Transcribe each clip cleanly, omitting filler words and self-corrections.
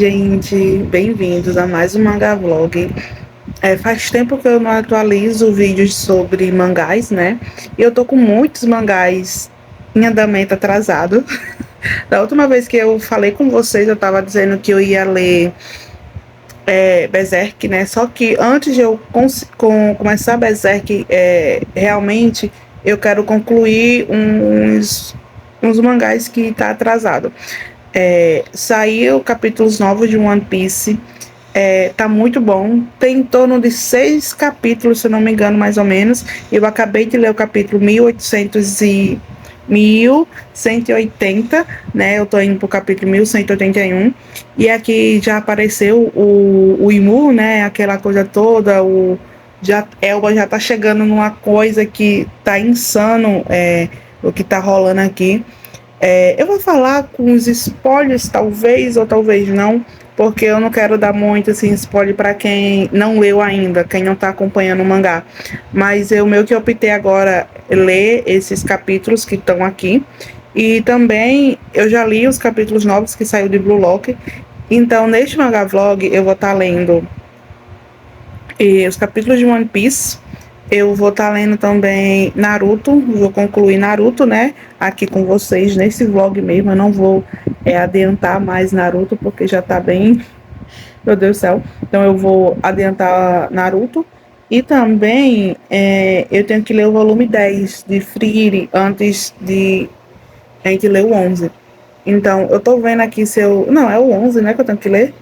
gente, bem-vindos a mais um Manga Vlog. Faz tempo que eu não atualizo vídeos sobre mangás, né? E eu tô com muitos mangás em andamento atrasado. Da última vez que eu falei com vocês, eu tava dizendo que eu ia ler Berserk, né? Só que antes de eu começar Berserk, realmente eu quero concluir uns mangás que tá atrasado. Saiu capítulos novos de One Piece. Tá muito bom. Tem em torno de 6 capítulos, se eu não me engano, mais ou menos. Eu acabei de ler o capítulo 1180, né? Eu tô indo pro capítulo 1181. E aqui já apareceu o Imu, né? Aquela coisa toda. Elba já tá chegando numa coisa que tá insano, o que tá rolando aqui. Eu vou falar com os spoilers, talvez ou talvez não, porque eu não quero dar muito assim, spoiler para quem não leu ainda, quem não está acompanhando o mangá. Mas eu meio que optei agora ler esses capítulos que estão aqui. E também eu já li os capítulos novos que saiu de Blue Lock. Então, neste mangá vlog, eu vou estar lendo os capítulos de One Piece. Eu vou estar lendo também Naruto, vou concluir Naruto, né, aqui com vocês nesse vlog mesmo. Eu não vou adiantar mais Naruto, porque já tá bem, meu Deus do céu. Então eu vou adiantar Naruto. E também eu tenho que ler o volume 10 de Friere antes de a gente ler o 11. Então eu tô vendo aqui se eu... Não, é o 11, né, que eu tenho que ler?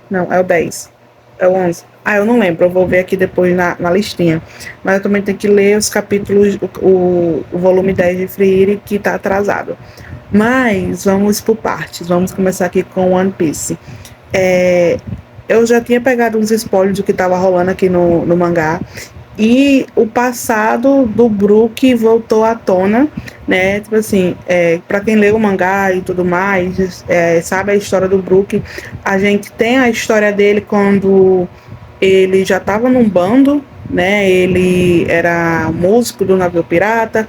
Não, é o 10. É o 11. Eu não lembro, eu vou ver aqui depois na listinha. Mas eu também tenho que ler os capítulos, o volume 10 de Friere, que tá atrasado. Mas vamos por partes. Vamos começar aqui com One Piece. Eu já tinha pegado uns spoilers do que tava rolando aqui no mangá. E o passado do Brook voltou à tona, né? Tipo assim, para quem leu o mangá e tudo mais, sabe a história do Brook. A gente tem a história dele quando ele já estava num bando, né? Ele era músico do navio pirata.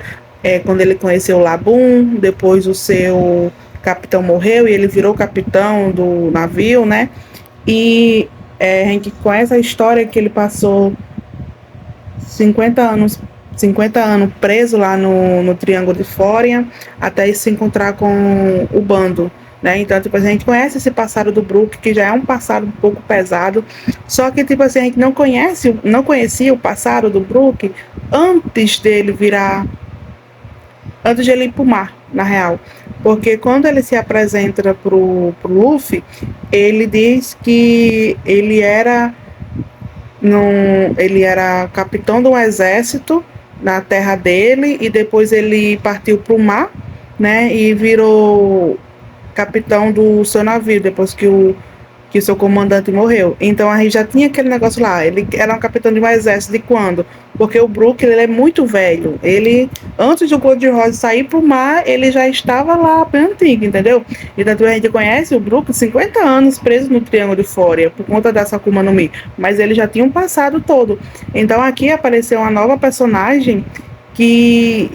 Quando ele conheceu o Labum, depois o seu capitão morreu e ele virou capitão do navio, né? E a gente conhece a história que ele passou 50 anos preso lá no Triângulo de Fória, até se encontrar com o bando, né? Então, tipo, a gente conhece esse passado do Brook, que já é um passado um pouco pesado, só que, tipo assim, a gente não conhecia o passado do Brook antes de ele ir pro mar, na real. Porque quando ele se apresenta pro Luffy, ele diz que ele era capitão de um exército na terra dele e depois ele partiu para o mar, né? E virou capitão do seu navio depois que o seu comandante morreu. Então a gente já tinha aquele negócio lá. Ele era um capitão de um exército de quando? Porque o Brook, ele é muito velho. Ele, antes do Gold Roger sair pro mar, ele já estava lá bem antigo, entendeu? Então a gente conhece o Brook 50 anos preso no Triângulo de Fória por conta dessa Akuma no Mi. Mas ele já tinha um passado todo. Então aqui apareceu uma nova personagem que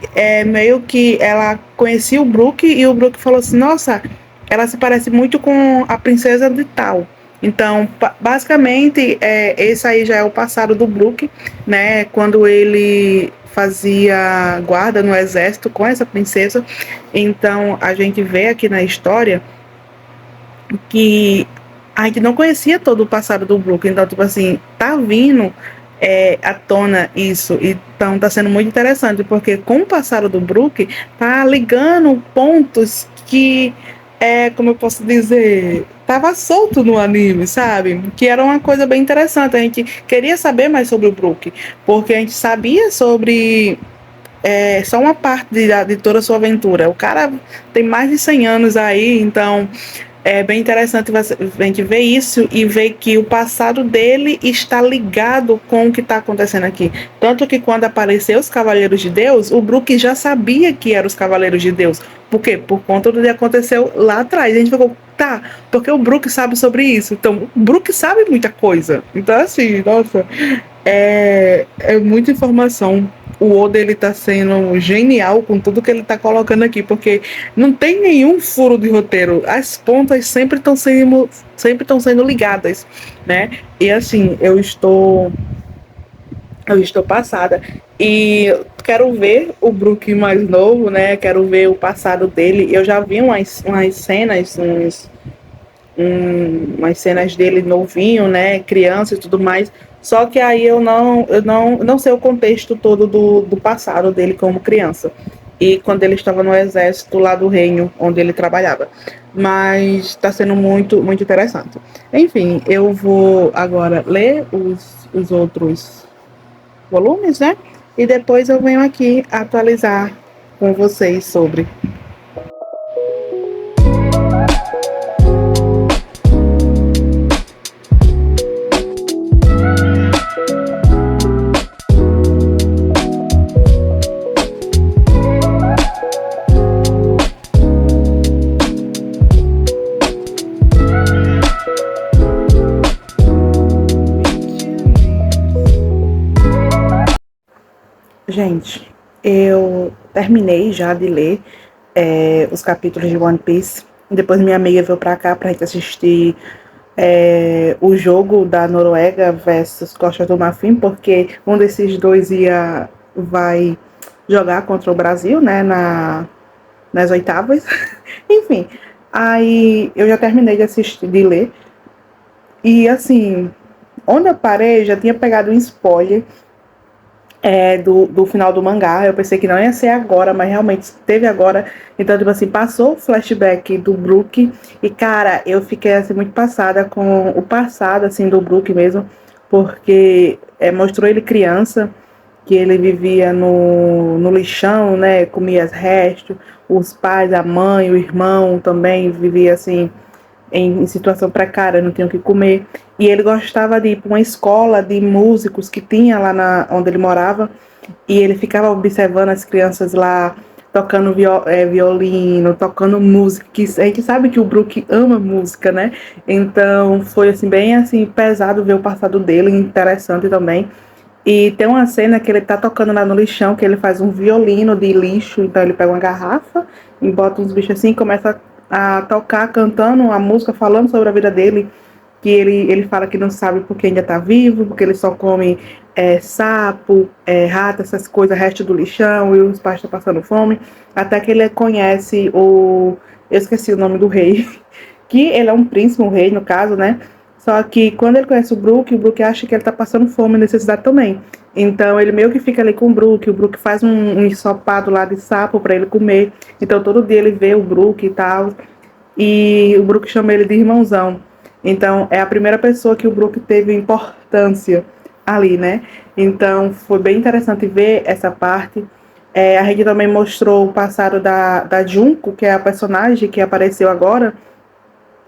meio que ela conhecia o Brook e o Brook falou assim, nossa, ela se parece muito com a princesa de Tal. Então, basicamente, esse aí já é o passado do Brook, né? Quando ele fazia guarda no exército com essa princesa. Então, a gente vê aqui na história que a gente não conhecia todo o passado do Brook. Então, tipo assim, tá vindo à tona isso. Então, tá sendo muito interessante, porque com o passado do Brook, tá ligando pontos que como eu posso dizer, tava solto no anime, sabe? Que era uma coisa bem interessante. A gente queria saber mais sobre o Brook, porque a gente sabia sobre só uma parte de toda a sua aventura. O cara tem mais de 100 anos aí, então é bem interessante a gente ver isso e ver que o passado dele está ligado com o que está acontecendo aqui. Tanto que quando apareceu os Cavaleiros de Deus, o Brook já sabia que eram os Cavaleiros de Deus. Por quê? Por conta do que aconteceu lá atrás. A gente ficou, tá, porque o Brook sabe sobre isso. Então, o Brook sabe muita coisa. Então, assim, nossa, é muita informação o Oda ele tá sendo genial com tudo que ele tá colocando aqui, porque não tem nenhum furo de roteiro. As pontas sempre estão sendo ligadas, né? E assim, eu estou passada. E quero ver o Brook mais novo, né? Quero ver o passado dele. Eu já vi umas cenas, umas cenas dele novinho, né? Criança e tudo mais. Só que aí eu não sei o contexto todo do passado dele como criança. E quando ele estava no exército lá do reino onde ele trabalhava. Mas está sendo muito, muito interessante. Enfim, eu vou agora ler os outros volumes, né? E depois eu venho aqui atualizar com vocês sobre. Gente, eu terminei já de ler os capítulos de One Piece. Depois minha amiga veio pra cá pra gente assistir o jogo da Noruega versus Costa do Marfim, porque um desses dois vai jogar contra o Brasil, né, nas oitavas. Enfim, aí eu já terminei de assistir, de ler. E assim, onde eu parei, já tinha pegado um spoiler do final do mangá. Eu pensei que não ia ser agora, mas realmente teve agora. Então, tipo assim, passou o flashback do Brook. E, cara, eu fiquei assim, muito passada com o passado assim, do Brook mesmo. Porque mostrou ele criança, que ele vivia no lixão, né? Comia os restos. Os pais, a mãe, o irmão também vivia assim em situação precária, não tinha o que comer. E ele gostava de ir para uma escola de músicos que tinha lá onde ele morava, e ele ficava observando as crianças lá tocando violino, tocando música, que a gente sabe que o Brook ama música, né? Então foi assim bem assim pesado ver o passado dele, interessante também. E tem uma cena que ele tá tocando lá no lixão, que ele faz um violino de lixo, então ele pega uma garrafa e bota uns bichos assim e começa a tocar, cantando a música, falando sobre a vida dele, que ele fala que não sabe porque ainda tá vivo, porque ele só come sapo, rato, essas coisas, resto do lixão, e os pais estão passando fome, até que ele conhece eu esqueci o nome do rei, que ele é um príncipe, um rei no caso, né? Só que quando ele conhece o Brook acha que ele tá passando fome e necessidade também. Então ele meio que fica ali com o Brook faz um ensopado lá de sapo para ele comer. Então todo dia ele vê o Brook e tal. E o Brook chama ele de irmãozão. Então é a primeira pessoa que o Brook teve importância ali, né? Então foi bem interessante ver essa parte. A gente também mostrou o passado da Junko, que é a personagem que apareceu agora,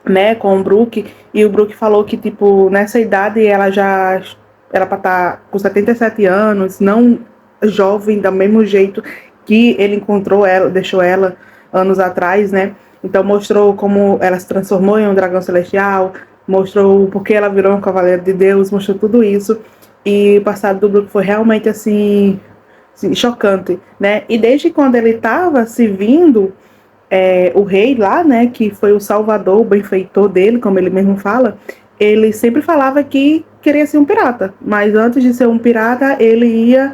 né, com o Brook, e o Brook falou que, tipo, nessa idade ela já era para estar com 77 anos, não jovem, do mesmo jeito que ele encontrou ela, deixou ela anos atrás, né? Então mostrou como ela se transformou em um dragão celestial, mostrou porque ela virou um cavaleiro de Deus, mostrou tudo isso. E o passado do Brook foi realmente assim, chocante, né? E desde quando ele estava se vindo o rei lá, né, que foi o salvador, o benfeitor dele, como ele mesmo fala, ele sempre falava que queria ser um pirata, mas antes de ser um pirata, ele ia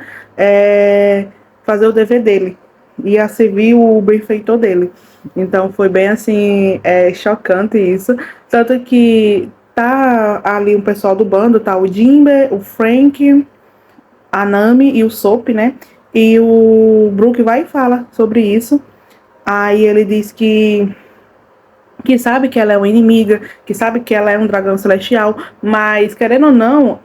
fazer o dever dele, ia servir o benfeitor dele. Então foi bem assim, chocante isso, tanto que tá ali um pessoal do bando, tá o Jinbe, o Frank, a Nami e o Sop, né, e o Brook vai e fala sobre isso. Aí ele diz que sabe que ela é uma inimiga, que sabe que ela é um dragão celestial, mas querendo ou não,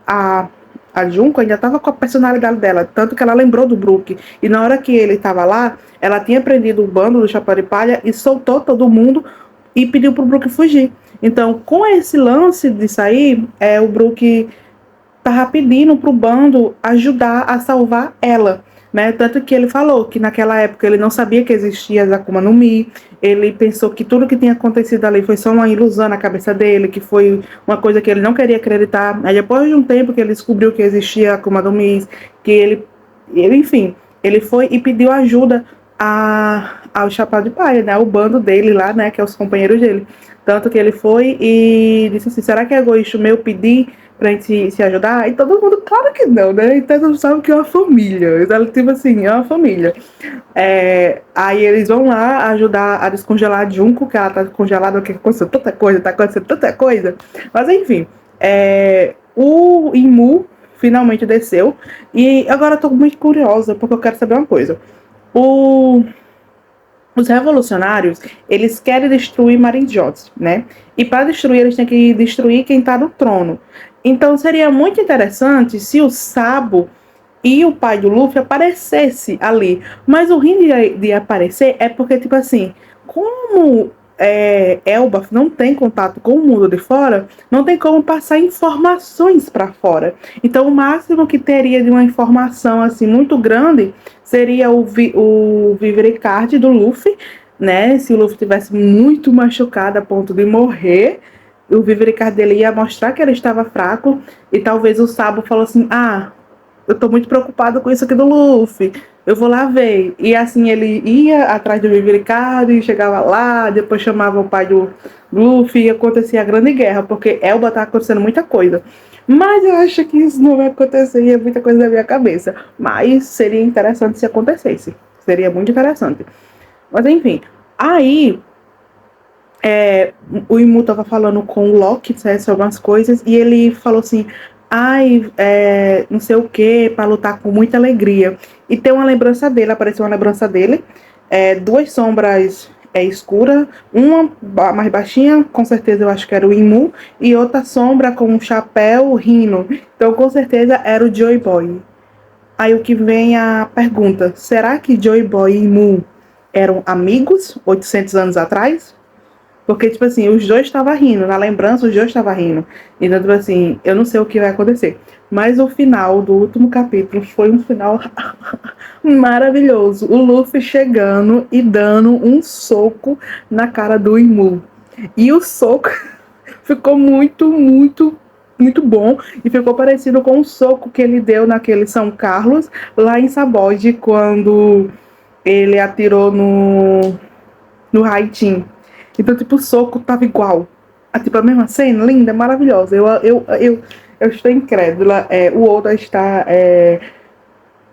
a, a Junko ainda estava com a personalidade dela, tanto que ela lembrou do Brook. E na hora que ele estava lá, ela tinha prendido o bando do Chapéu de Palha e soltou todo mundo e pediu pro Brook fugir. Então, com esse lance de sair, o Brook tava pedindo pro bando ajudar a salvar ela, né? Tanto que ele falou que naquela época ele não sabia que existia as Akuma no Mi, ele pensou que tudo que tinha acontecido ali foi só uma ilusão na cabeça dele, que foi uma coisa que ele não queria acreditar. Aí depois de um tempo que ele descobriu que existia Akuma no Mi, que ele ele, enfim, ele foi e pediu ajuda ao Chapéu de Palha, né? O bando dele lá, né? Que é os companheiros dele. Tanto que ele foi e disse assim: será que é egoísta meu pedir pra gente se ajudar? E todo mundo, claro que não, né? Então todo mundo sabe que é uma família. Então, tipo assim, é uma família. Aí eles vão lá ajudar a descongelar a Junko, que ela tá congelada, que aconteceu tanta coisa, tá acontecendo tanta coisa. Mas enfim, o Imu finalmente desceu. E agora eu tô muito curiosa, porque eu quero saber uma coisa. O, os revolucionários, eles querem destruir Marinjot, né? E para destruir, eles têm que destruir quem tá no trono. Então seria muito interessante se o Sabo e o pai do Luffy aparecesse ali. Mas o ruim de aparecer é porque, tipo assim, como Elbaf não tem contato com o mundo de fora, não tem como passar informações para fora. Então, o máximo que teria de uma informação assim muito grande seria o Vivere Card do Luffy, né? Se o Luffy tivesse muito machucado a ponto de morrer, o Vivere Card dele ia mostrar que ele estava fraco e talvez o Sabo falou assim: ah, eu tô muito preocupado com isso aqui do Luffy. Eu vou lá ver. E assim ele ia atrás do Vivericado e chegava lá, depois chamava o pai do Luffy e acontecia a grande guerra, porque Elba tá acontecendo muita coisa. Mas eu acho que isso não vai acontecer e é muita coisa na minha cabeça. Mas seria interessante se acontecesse. Seria muito interessante. Mas enfim, aí o Imu tava falando com o Loki, né, sobre umas coisas, e ele falou assim: ai, não sei o que, para lutar com muita alegria. E tem uma lembrança dele, apareceu uma lembrança dele, duas sombras escuras, uma mais baixinha, com certeza eu acho que era o Imu, e outra sombra com um chapéu rindo. Então, com certeza era o Joy Boy. Aí o que vem a pergunta: será que Joy Boy e Imu eram amigos 800 anos atrás? Porque, tipo assim, os dois estavam rindo. Na lembrança, os dois estavam rindo. Então, tipo assim, eu não sei o que vai acontecer. Mas o final do último capítulo foi um final maravilhoso. O Luffy chegando e dando um soco na cara do Imu. E o soco ficou muito, muito, muito bom. E ficou parecido com o soco que ele deu naquele São Carlos, lá em Sabode, quando ele atirou no Haitin. Então, tipo, o soco tava igual. Tipo, a mesma cena, linda, maravilhosa. Eu estou incrédula. O Oda está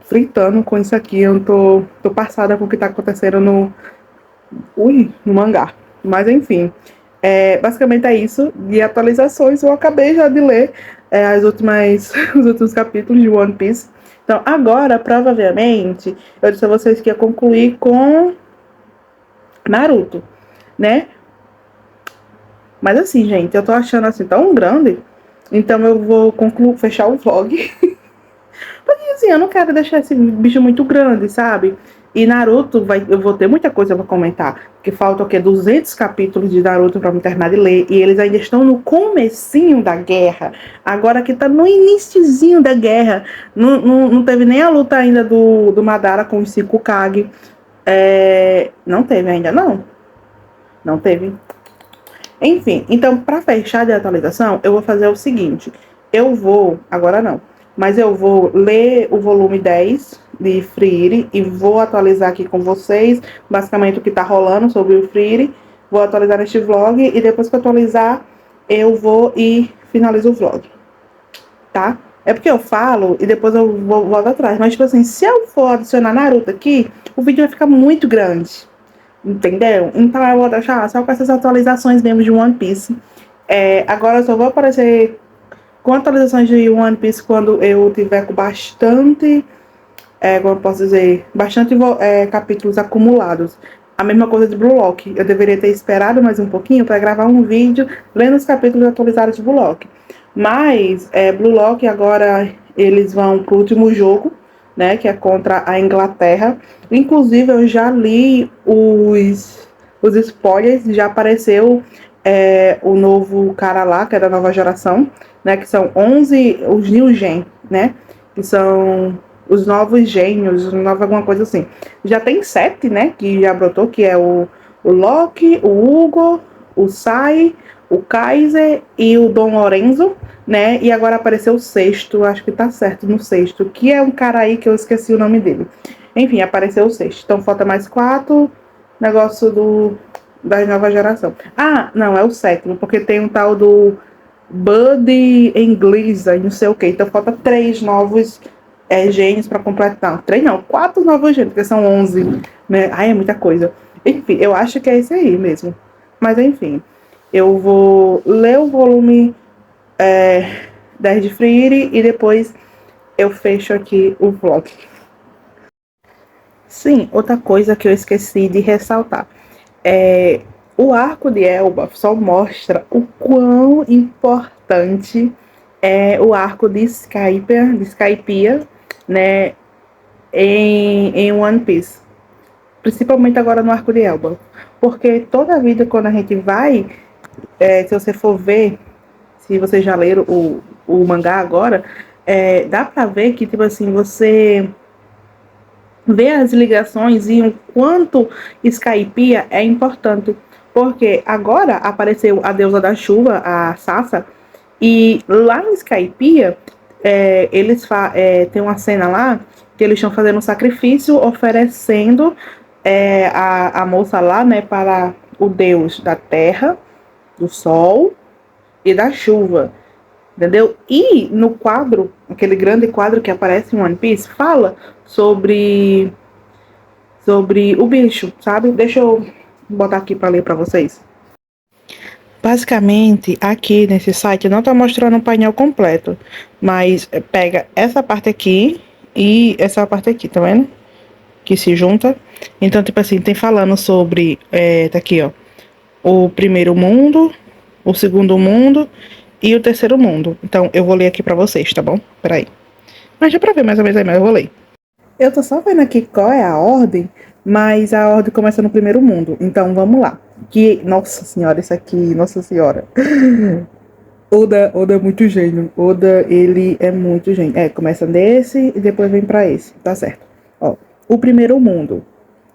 fritando com isso aqui. Eu tô passada com o que tá acontecendo no mangá. Mas, enfim. Basicamente é isso. De atualizações, eu acabei já de ler os últimos capítulos de One Piece. Então, agora, provavelmente, eu disse a vocês que ia concluir com Naruto, né? Mas assim, gente, eu tô achando assim tão grande, então eu vou fechar o vlog. Porque assim, eu não quero deixar esse bicho muito grande, sabe? E Naruto, eu vou ter muita coisa pra comentar. Porque falta o quê? 200 capítulos de Naruto pra me terminar de ler. E eles ainda estão no comecinho da guerra. Agora que tá no iniciozinho da guerra. Não teve nem a luta ainda do Madara com os 5 Kage. Não teve ainda, não. Não teve. Enfim, então, para fechar de atualização, eu vou fazer o seguinte. Agora não, mas eu vou ler o volume 10 de Friere e vou atualizar aqui com vocês, basicamente o que tá rolando sobre o Friere. Vou atualizar neste vlog e depois que eu atualizar, eu vou e finalizo o vlog, tá? É porque eu falo e depois eu volto atrás, mas tipo assim, se eu for adicionar Naruto aqui, o vídeo vai ficar muito grande. Entendeu? Então eu vou deixar só com essas atualizações mesmo de One Piece. Agora eu só vou aparecer com atualizações de One Piece quando eu tiver com bastante, como eu posso dizer, bastante capítulos acumulados. A mesma coisa de Blue Lock. Eu deveria ter esperado mais um pouquinho para gravar um vídeo lendo os capítulos atualizados de Blue Lock. Mas Blue Lock agora eles vão pro último jogo, né, que é contra a Inglaterra. Inclusive, eu já li os spoilers, já apareceu o novo cara lá, que é da nova geração, né, que são 11, os New Gen, né, que são os novos gênios, alguma coisa assim. Já tem 7, né, que já brotou, que é o Loki, o Hugo, o Sai, o Kaiser e o Dom Lorenzo, né? E agora apareceu o sexto, acho que tá certo no sexto, que é um cara aí que eu esqueci o nome dele. Enfim, apareceu o sexto. Então falta mais 4, negócio da nova geração. Ah, não, é o sétimo, porque tem um tal do Buddy inglês, não sei o que. Então falta 3 novos gênios para completar. Não, 3 não, 4 novos gênios, porque são 11, né? Ai, é muita coisa. Enfim, eu acho que é esse aí mesmo. Mas enfim, eu vou ler o volume 10 de Friere e depois eu fecho aqui o vlog. Sim, outra coisa que eu esqueci de ressaltar. O arco de Elba só mostra o quão importante é o arco de Skypiea, né, em One Piece. Principalmente agora no arco de Elba. Porque toda a vida, quando a gente vai, se você for ver, se vocês já leram o mangá agora, dá pra ver que, tipo assim, você vê as ligações e o quanto Skypiea é importante. Porque agora apareceu a deusa da chuva, a Sasa, e lá em Skypiea, eles tem uma cena lá que eles estão fazendo um sacrifício, oferecendo a moça lá, né, para o deus da terra, do sol e da chuva. Entendeu? E no quadro, aquele grande quadro que aparece em One Piece, fala sobre o bicho, sabe? Deixa eu botar aqui para ler para vocês. Basicamente, aqui nesse site não está mostrando o painel completo, mas pega essa parte aqui e essa parte aqui, tá vendo? Que se junta. Então, tipo assim, tem falando sobre, tá aqui, ó, o primeiro mundo, o segundo mundo e o terceiro mundo. Então, eu vou ler aqui para vocês, tá bom? Peraí. Mas já pra ver mais ou menos aí, mas eu vou ler. Eu tô só vendo aqui qual é a ordem, mas a ordem começa no primeiro mundo. Então vamos lá. Que, nossa senhora, isso aqui, nossa senhora. Oda é muito gênio. Oda, ele é muito gênio. Começa desse e depois vem pra esse. Tá certo. Ó, o primeiro mundo.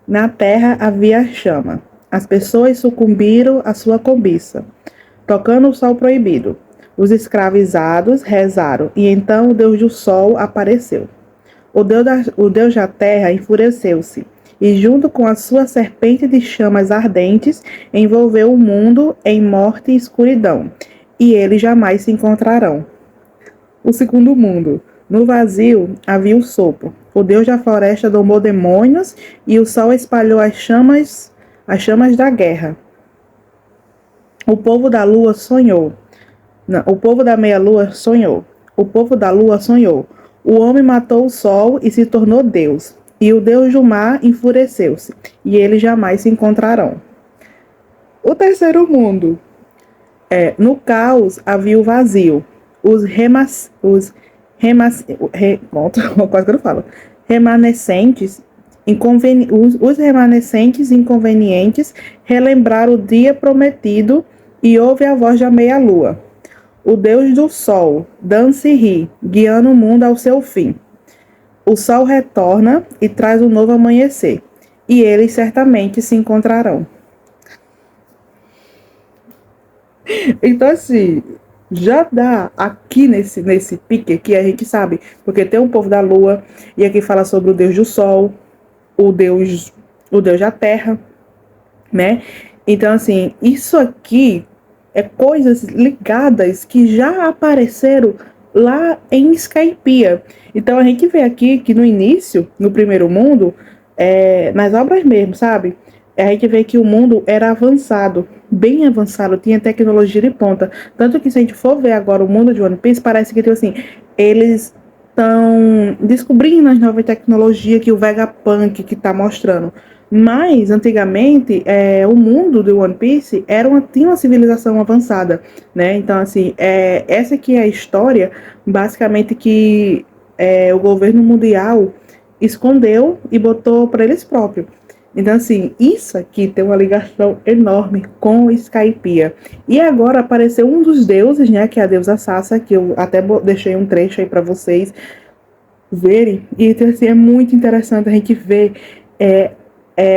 Na terra havia chama. As pessoas sucumbiram à sua cobiça, tocando o sol proibido. Os escravizados rezaram, e então o deus do sol apareceu. O deus da terra enfureceu-se, e junto com a sua serpente de chamas ardentes, envolveu o mundo em morte e escuridão, e eles jamais se encontrarão. O segundo mundo. No vazio havia o sopro. O deus da floresta domou demônios, e o sol espalhou as chamas da guerra. O povo da lua sonhou. Não, o povo da meia-lua sonhou. O povo da lua sonhou. O homem matou o sol e se tornou Deus. E o Deus do mar enfureceu-se, e eles jamais se encontrarão. O terceiro mundo. No caos havia o vazio. Quase que eu não falo. Remanescentes, os remanescentes inconvenientes relembraram o dia prometido e houve a voz da meia-lua. O deus do sol dança e ri, guiando o mundo ao seu fim. O sol retorna e traz um novo amanhecer, e eles certamente se encontrarão. Então, assim, já dá aqui nesse pique aqui, a gente sabe, porque tem um povo da lua, e aqui fala sobre o deus do sol, o deus da terra, né? Então, assim, isso aqui é coisas ligadas que já apareceram lá em Skypiea. Então a gente vê aqui que no início, no primeiro mundo, nas obras mesmo, sabe? A gente vê que o mundo era avançado, bem avançado, tinha tecnologia de ponta. Tanto que se a gente for ver agora o mundo de One Piece, parece que tipo assim, eles estão descobrindo as novas tecnologias que o Vegapunk que está mostrando. Mas, antigamente, o mundo do One Piece tinha uma civilização avançada, né? Então, assim, essa aqui é a história, basicamente, que o governo mundial escondeu e botou para eles próprios. Então, assim, isso aqui tem uma ligação enorme com o Skypiea. E agora apareceu um dos deuses, né? Que é a deusa Sasa, que eu até deixei um trecho aí para vocês verem. E, então, assim, é muito interessante a gente ver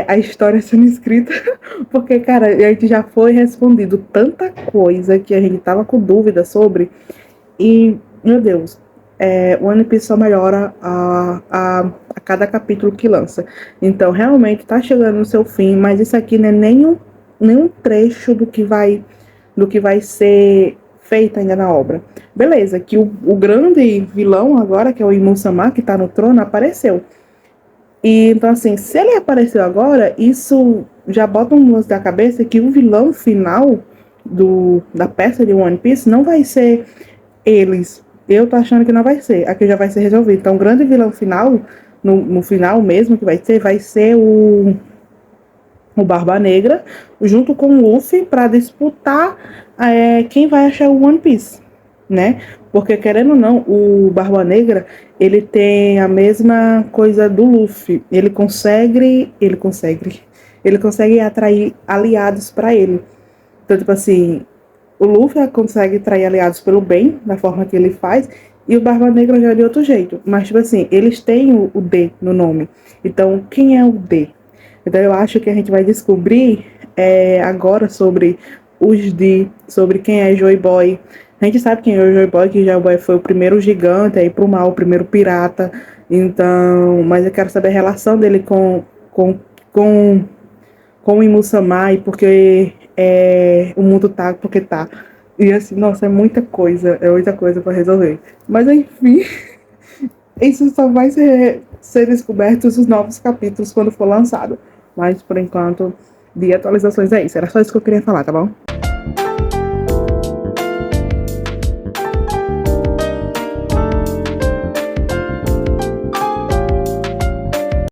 a história sendo escrita, porque, cara, a gente já foi respondido tanta coisa que a gente tava com dúvida sobre, e, meu Deus, o One Piece só melhora a cada capítulo que lança. Então, realmente, tá chegando no seu fim, mas isso aqui não é nenhum trecho do que vai ser feito ainda na obra. Beleza, que o grande vilão agora, que é o Imu-sama, que tá no trono, apareceu. E então, assim, se ele apareceu agora, isso já bota um lance da cabeça que o vilão final da peça de One Piece não vai ser eles. Eu tô achando que não vai ser. Aqui já vai ser resolvido. Então, o grande vilão final, no final mesmo que vai ser o Barba Negra, junto com o Luffy, para disputar quem vai achar o One Piece, né? Porque, querendo ou não, o Barba Negra, ele tem a mesma coisa do Luffy. Ele consegue atrair aliados para ele. Então, tipo assim, o Luffy consegue atrair aliados pelo bem, da forma que ele faz, e o Barba Negra já é de outro jeito. Mas, tipo assim, eles têm o D no nome. Então, quem é o D? Então, eu acho que a gente vai descobrir agora sobre os D, sobre quem é Joy Boy. A gente sabe quem é o Joy Boy, que Joy Boy foi o primeiro gigante aí pro mal, o primeiro pirata. Então, mas eu quero saber a relação dele com, com o Imu-sama, e porque o mundo tá porque tá. E assim, nossa, é muita coisa para resolver. Mas enfim, isso só vai ser descoberto nos novos capítulos quando for lançado. Mas por enquanto, de atualizações é isso. Era só isso que eu queria falar, tá bom?